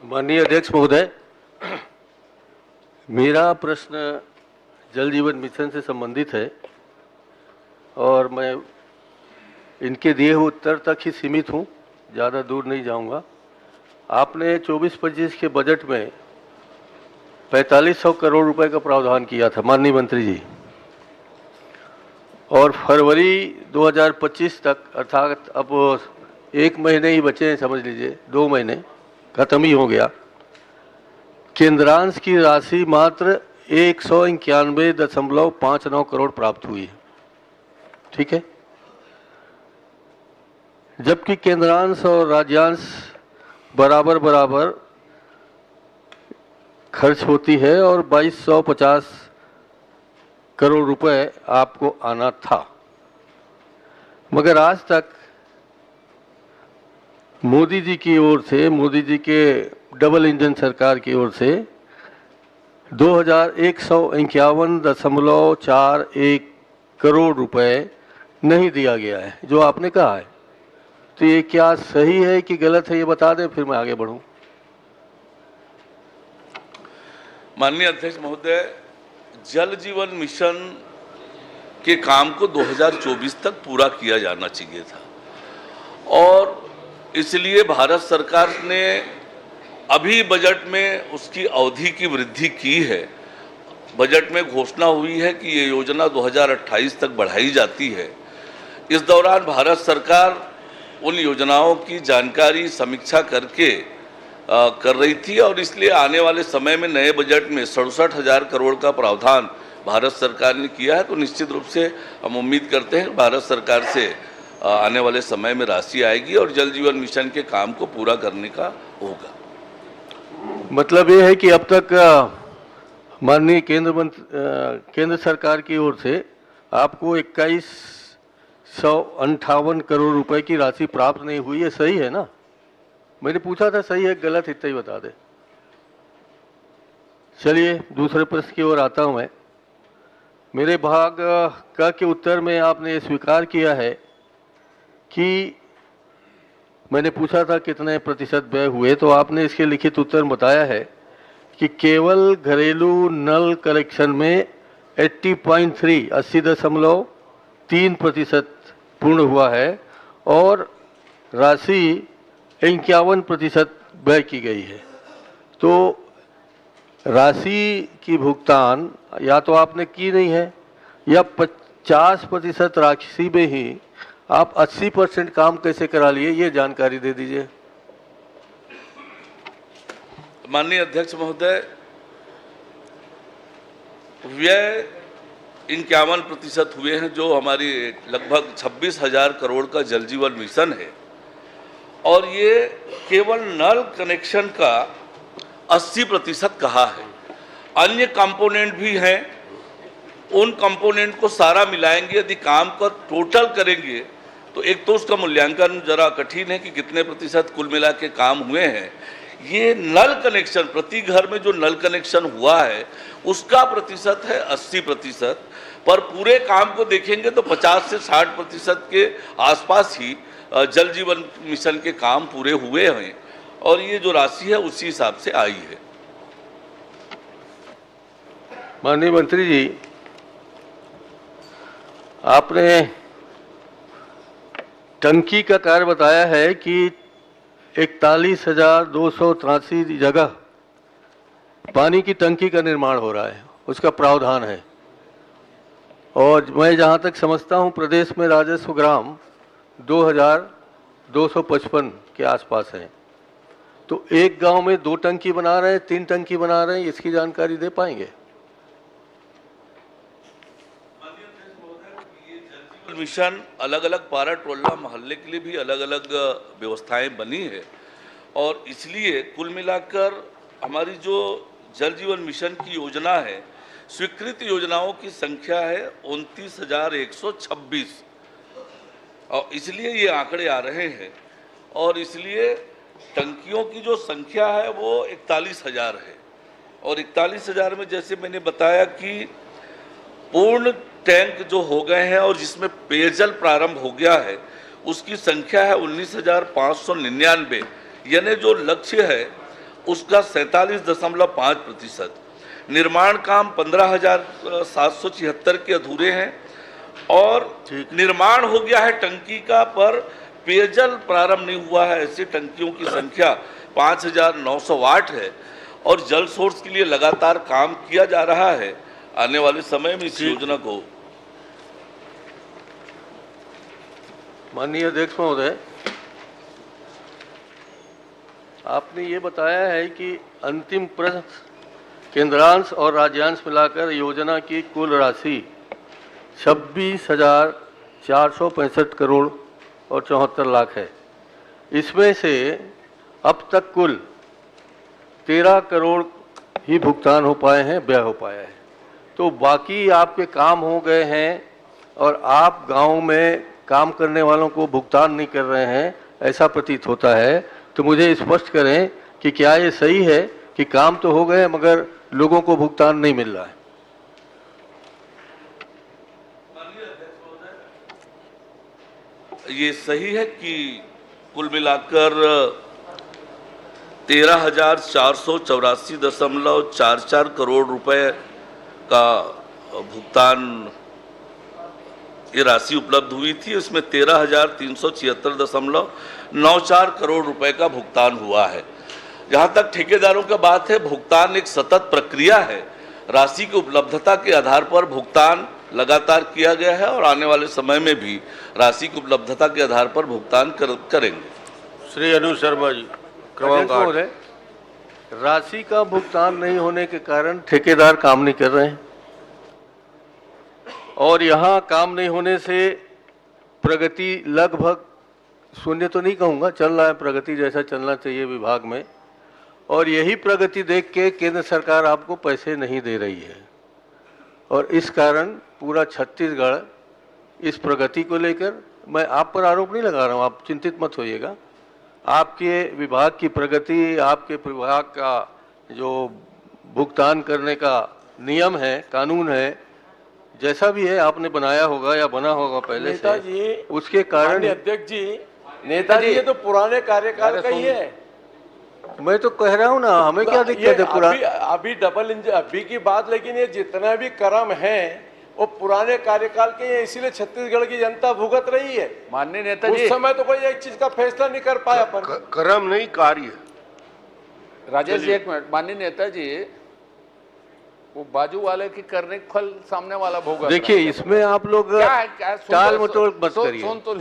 माननीय अध्यक्ष महोदय, मेरा प्रश्न जल जीवन मिशन से संबंधित है और मैं इनके दिए हुए उत्तर तक ही सीमित हूँ, ज़्यादा दूर नहीं जाऊँगा। आपने 24-25 के बजट में 4500 करोड़ रुपए का प्रावधान किया था माननीय मंत्री जी, और फरवरी 2025 तक अर्थात अब 1 महीने ही बचे हैं, समझ लीजिए 2 महीने खत्म ही हो गया। केंद्रांश की राशि मात्र 191.59 करोड़ प्राप्त हुई है, ठीक है, जबकि केंद्रांश और राज्यांश बराबर बराबर खर्च होती है और 2250 करोड़ रुपए आपको आना था। मगर आज तक मोदी जी की ओर से, मोदी जी के डबल इंजन सरकार की ओर से 2151.41 करोड़ रुपए नहीं दिया गया है, जो आपने कहा है। तो ये क्या सही है कि गलत है, ये बता दें, फिर मैं आगे बढ़ूं। माननीय अध्यक्ष महोदय, जल जीवन मिशन के काम को 2024 तक पूरा किया जाना चाहिए था और इसलिए भारत सरकार ने अभी बजट में उसकी अवधि की वृद्धि की है। बजट में घोषणा हुई है कि ये योजना 2028 तक बढ़ाई जाती है। इस दौरान भारत सरकार उन योजनाओं की जानकारी समीक्षा करके कर रही थी और इसलिए आने वाले समय में नए बजट में 67,000 करोड़ का प्रावधान भारत सरकार ने किया है। तो निश्चित रूप से हम उम्मीद करते हैं भारत सरकार से आने वाले समय में राशि आएगी और जल जीवन मिशन के काम को पूरा करने का होगा। मतलब ये है कि अब तक माननीय केंद्र सरकार की ओर से आपको 2158 करोड़ रुपए की राशि प्राप्त नहीं हुई है, सही है ना? मैंने पूछा था सही है गलत, इतना ही बता दे। चलिए दूसरे प्रश्न की ओर आता हूं मैं। मेरे भाग क के उत्तर में आपने स्वीकार किया है कि मैंने पूछा था कितने प्रतिशत व्यय हुए, तो आपने इसके लिखित उत्तर बताया है कि केवल घरेलू नल कनेक्शन में 80.3% पूर्ण हुआ है और राशि 51% व्यय की गई है। तो राशि की भुगतान या तो आपने की नहीं है या 50% राशि में ही आप 80% काम कैसे करा लिए, ये जानकारी दे दीजिए। माननीय अध्यक्ष महोदय, व्यय 51% हुए हैं, जो हमारी लगभग 26,000 करोड़ का जल जीवन मिशन है और ये केवल नल कनेक्शन का 80% कहा है। अन्य कंपोनेंट भी हैं, उन कंपोनेंट को सारा मिलाएंगे, यदि काम का टोटल करेंगे तो एक तो उसका मूल्यांकन जरा कठिन है कि कितने प्रतिशत कुल मिला के काम हुए हैं। ये नल कनेक्शन, प्रति घर में जो नल कनेक्शन हुआ है उसका प्रतिशत है 80%, पर पूरे काम को देखेंगे तो 50 से 60% के आसपास ही जल जीवन मिशन के काम पूरे हुए हैं और ये जो राशि है उसी हिसाब से आई है। माननीय मंत्री जी, आपने टंकी का कार्य बताया है कि 41,283 जगह पानी की टंकी का निर्माण हो रहा है, उसका प्रावधान है। और मैं जहां तक समझता हूं प्रदेश में राजस्व ग्राम 2,255 के आसपास हैं। तो एक गांव में 2 टंकी बना रहे हैं, 3 टंकी बना रहे हैं, इसकी जानकारी दे पाएंगे? मिशन अलग अलग पारा टोला मोहल्ले के लिए भी अलग अलग व्यवस्थाएं बनी है और इसलिए कुल मिलाकर हमारी जो जल जीवन मिशन की योजना है, स्वीकृत योजनाओं की संख्या है 29,126 और इसलिए ये आंकड़े आ रहे हैं और इसलिए टंकियों की जो संख्या है वो 41,000 है और 41,000 में जैसे मैंने बताया कि पूर्ण टैंक जो हो गए हैं और जिसमें पेयजल प्रारंभ हो गया है उसकी संख्या है 19,599, यानी जो लक्ष्य है उसका 47.5%। निर्माण काम 15,776 के अधूरे हैं और निर्माण हो गया है टंकी का, पर पेयजल प्रारंभ नहीं हुआ है। ऐसी टंकियों की संख्या 5,908 है और जल सोर्स के लिए लगातार काम किया जा रहा है। आने वाले समय में इस योजना को माननीय अध्यक्ष महोदय, आपने ये बताया है कि अंतिम प्रश्न केंद्रांश और राज्यांश मिलाकर योजना की कुल राशि 26,465 करोड़ और 74 लाख है। इसमें से अब तक कुल 13 करोड़ ही भुगतान हो पाए हैं, व्यय हो पाया है। तो बाकी आपके काम हो गए हैं और आप गांव में काम करने वालों को भुगतान नहीं कर रहे हैं, ऐसा प्रतीत होता है। तो मुझे स्पष्ट करें कि क्या ये सही है कि काम तो हो गए मगर लोगों को भुगतान नहीं मिल रहा है? ये सही है कि कुल मिलाकर 13,484.44 करोड़ रुपए का भुगतान ये राशि उपलब्ध हुई थी। इसमें 13,376.94 करोड़ रुपए का भुगतान हुआ है। जहाँ तक ठेकेदारों की बात है, भुगतान एक सतत प्रक्रिया है। राशि की उपलब्धता के आधार पर भुगतान लगातार किया गया है और आने वाले समय में भी राशि की उपलब्धता के आधार पर भुगतान करेंगे। श्री अनु शर्मा जी, क्रमांक 8। राशि का भुगतान नहीं होने के कारण ठेकेदार काम नहीं कर रहे हैं और यहाँ काम नहीं होने से प्रगति लगभग शून्य तो नहीं कहूँगा, चल रहा है प्रगति जैसा चलना चाहिए विभाग में। और यही प्रगति देख के केंद्र सरकार आपको पैसे नहीं दे रही है और इस कारण पूरा छत्तीसगढ़ इस प्रगति को लेकर, मैं आप पर आरोप नहीं लगा रहा हूँ, आप चिंतित मत होइएगा। आपके विभाग की प्रगति, आपके विभाग का जो भुगतान करने का नियम है, कानून है, जैसा भी है आपने बनाया होगा या बना होगा पहले से, उसके कारण। अध्यक्ष जी, नेताजी ये तो पुराने कार्यकाल का ही है। मैं तो कह रहा हूँ ना, हमें क्या दिक्कत है? अभी डबल इंजन अभी की बात, लेकिन ये जितना भी क्रम है वो पुराने कार्यकाल के हैं, इसीलिए छत्तीसगढ़ की जनता भुगत रही है। माननीय नेताजी, उस समय तो कोई एक चीज का फैसला नहीं कर पाया अपन। क्रम नहीं, कार्य। राजेश जी एक मिनट। माननीय नेताजी, वो बाजू वाले की करने के फल सामने वाला भोगा। देखिए, इसमें आप लोग टाल मटोल मत करिए। सुन तो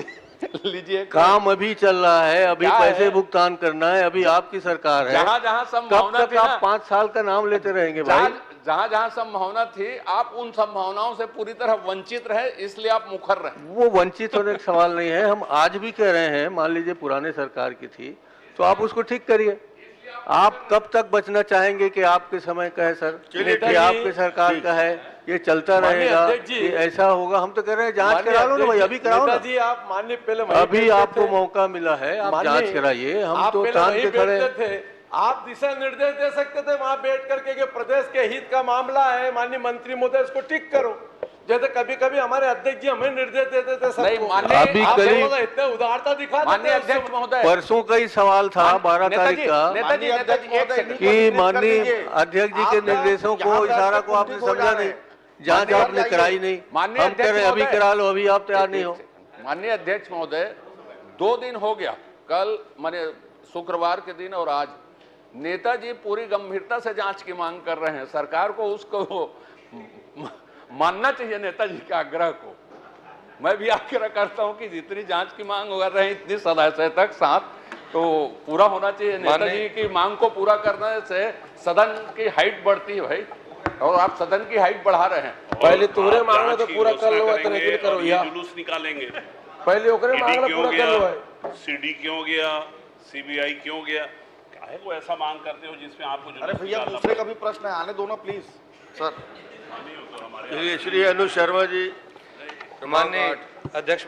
लीजिए, काम अभी चल रहा है, अभी पैसे भुगतान करना है, अभी आपकी सरकार है। जहाँ जहाँ संभावना थी, आप 5 साल का नाम लेते रहेंगे भाई। जहाँ जहाँ संभावना थी, आप उन संभावनाओं से पूरी तरह वंचित रहे, इसलिए आप मुखर रहे। वो वंचित होने का सवाल नहीं है, हम आज भी कह रहे हैं, मान लीजिए पुराने सरकार की थी तो आप उसको ठीक करिए। आप कब तक बचना चाहेंगे कि आपके समय का है सर, कि आपके सरकार का है, ये चलता रहेगा, ये ऐसा होगा? हम तो कह रहे हैं जांच करा लो ना भाई, अभी कराओ ना जी। आप माननीय पहले अभी आपको मौका मिला है, आप जांच कराइए। हम तो तान के खड़े थे, आप दिशा निर्देश दे सकते थे वहां बैठ करके कि प्रदेश के हित का मामला है, माननीय मंत्री महोदय इसको ठीक करो। जैसे कभी कभी हमारे अध्यक्ष जी हमें निर्देश देते थे सब। अभी करीब इतने उदारता दिखा। माननीय अध्यक्ष महोदय, परसों का ही सवाल था 12 तारीख का कि माननीय अध्यक्ष जी के निर्देशों को, इशारा को आपने समझा नहीं, जांच आपने कराई नहीं। हम कह रहे अभी करा लो, अभी आप तैयार नहीं हो। माननीय अध्यक्ष महोदय, 2 दिन हो गया, कल माने शुक्रवार के दिन और आज नेताजी पूरी गंभीरता से जांच की मांग कर रहे हैं। सरकार को उसको मानना चाहिए, नेताजी के आग्रह को। मैं भी आग्रह करता हूं कि जितनी जांच की मांग कर रहे हैं, इतनी सदस्य तक साथ तो पूरा होना चाहिए। नेताजी की मांग को पूरा करने से सदन की हाइट बढ़ती है भाई, और आप सदन की हाइट बढ़ा रहे हैं। पहले तुम्हारे मांगना तो पूरा कर लो, इतने करो या जुलूस निकालेंगे। पहले ओकरे मांगना पूरा कर लो। सीडी क्यों गया, सीबीआई क्यों गया, काहे को ऐसा मांग करते हो जिसमें आपको जुलूस? अरे भैया, दूसरे का भी प्रश्न है, आने दो ना प्लीज सर। श्री अनु शर्मा जी, माननीय अध्यक्ष